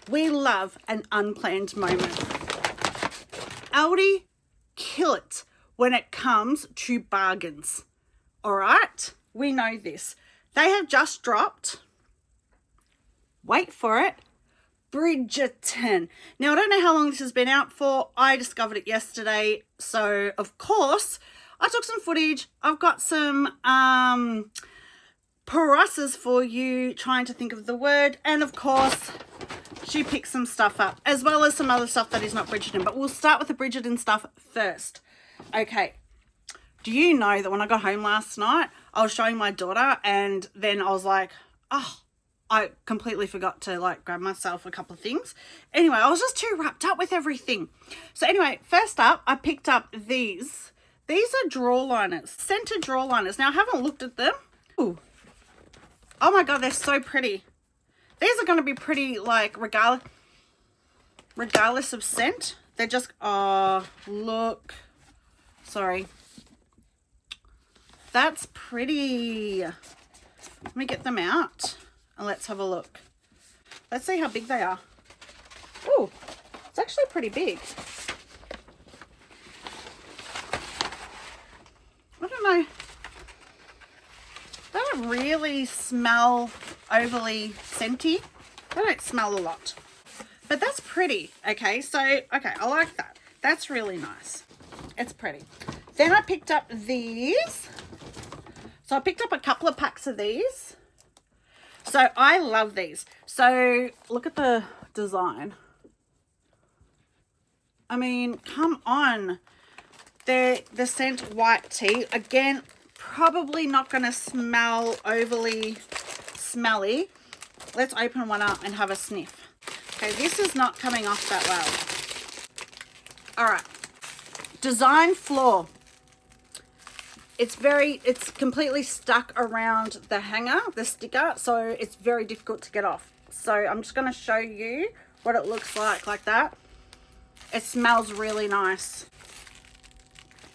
We love an unplanned moment. Aldi kill it when it comes to bargains. All right, we know this. They have just dropped, wait for it, Bridgerton. Now, I don't know how long this has been out for. I discovered it yesterday. So, of course, I took some footage. I've got some process for you, trying to think of the word. And, of course, she picked some stuff up, as well as some other stuff that is not Bridgerton. But we'll start with the Bridgerton stuff first. Okay. Do you know that when I got home last night, I was showing my daughter, and then I was like, oh, I completely forgot to like grab myself a couple of things. Anyway, I was just too wrapped up with everything. So anyway, first up, I picked up these. These are drawer liners, center drawer liners. Now, I haven't looked at them. Ooh. Oh my God, they're so pretty. These are going to be pretty, like, regardless of scent. They're just, oh, look. Sorry. That's pretty. Let me get them out and let's have a look. Let's see how big they are. Oh, it's actually pretty big. I don't know. They don't really smell overly scenty. They don't smell a lot. But that's pretty. Okay, so, okay, I like that. That's really nice. It's pretty. Then I picked up these. So I picked up a couple of packs of these. So I love these. So look at the design. I mean, come on. They're the scent white tea. Again, probably not going to smell overly smelly. Let's open one up and have a sniff. Okay, this is not coming off that well. All right. Design flaw. It's completely stuck around the hanger, the sticker, so it's very difficult to get off. So I'm just going to show you what it looks like that. It smells really nice.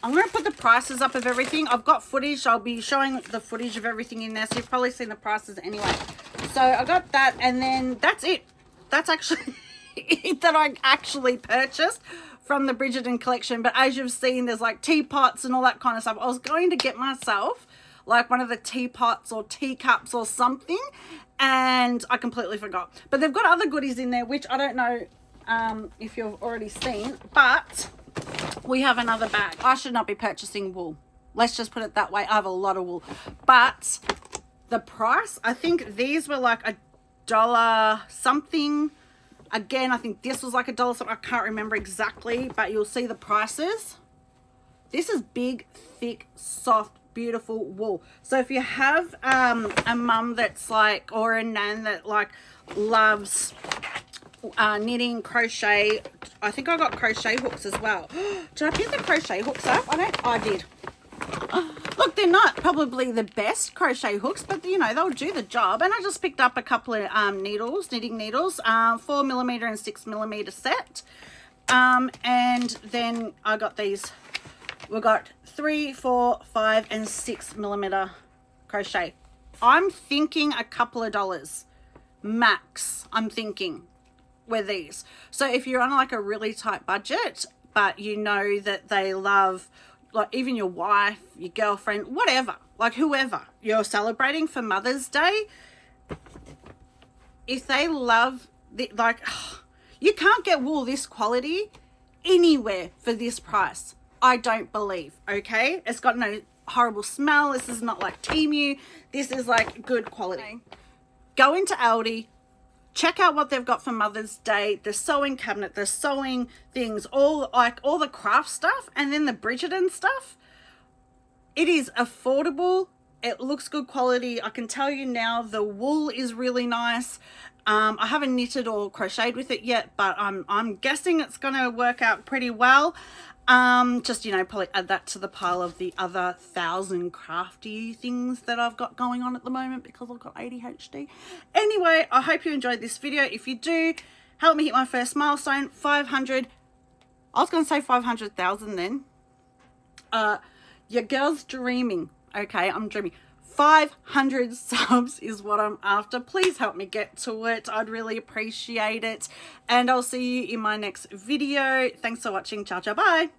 I'm going to put the prices up of everything. I've got footage. I'll be showing the footage of everything in there, so you've probably seen the prices anyway. So I got that, and then that's it. That's actually it that I actually purchased from the Bridgerton collection. But as you've seen, there's like teapots and all that kind of stuff. I was going to get myself like one of the teapots or teacups or something, and I completely forgot. But they've got other goodies in there, which I don't know if you've already seen, but we have another bag. I should not be purchasing wool. Let's just put it that way. I have a lot of wool. But the price, I think these were like $1 something. Again, I think this was like $1 something. I can't remember exactly, but you'll see the prices. This is big, thick, soft, beautiful wool. So if you have a mum that's like, or a nan that like loves knitting, crochet. I think I got crochet hooks as well. Did I pick the crochet hooks up? I did. Look, they're not probably the best crochet hooks, but you know, they'll do the job. And I just picked up a couple of knitting needles, 4mm and 6mm set. And then I got these. We got 3, 4, 5 and 6mm crochet. I'm thinking a couple of dollars max. I'm thinking with these. So if you're on like a really tight budget, but you know that they love, like even your wife, your girlfriend, whatever, like whoever you're celebrating for Mother's Day, if they love the, like, you can't get wool this quality anywhere for this price. I don't believe. Okay, it's got no horrible smell. This is not like Temu. This is like good quality. Go into Aldi, check out what they've got for Mother's Day, the sewing cabinet, the sewing things, all the craft stuff, and then the Bridgerton stuff. It is affordable. It looks good quality. I can tell you now the wool is really nice. I haven't knitted or crocheted with it yet, but I'm guessing it's going to work out pretty well. Just, you know, probably add that to the pile of the other 1,000 crafty things that I've got going on at the moment because I've got ADHD. Anyway, I hope you enjoyed this video. If you do, help me hit my first milestone, 500. I was going to say 500,000 then. Your girl's dreaming. Okay, I'm dreaming. 500 subs is what I'm after. Please help me get to it. I'd really appreciate it. And I'll see you in my next video. Thanks for watching. Ciao, ciao, bye.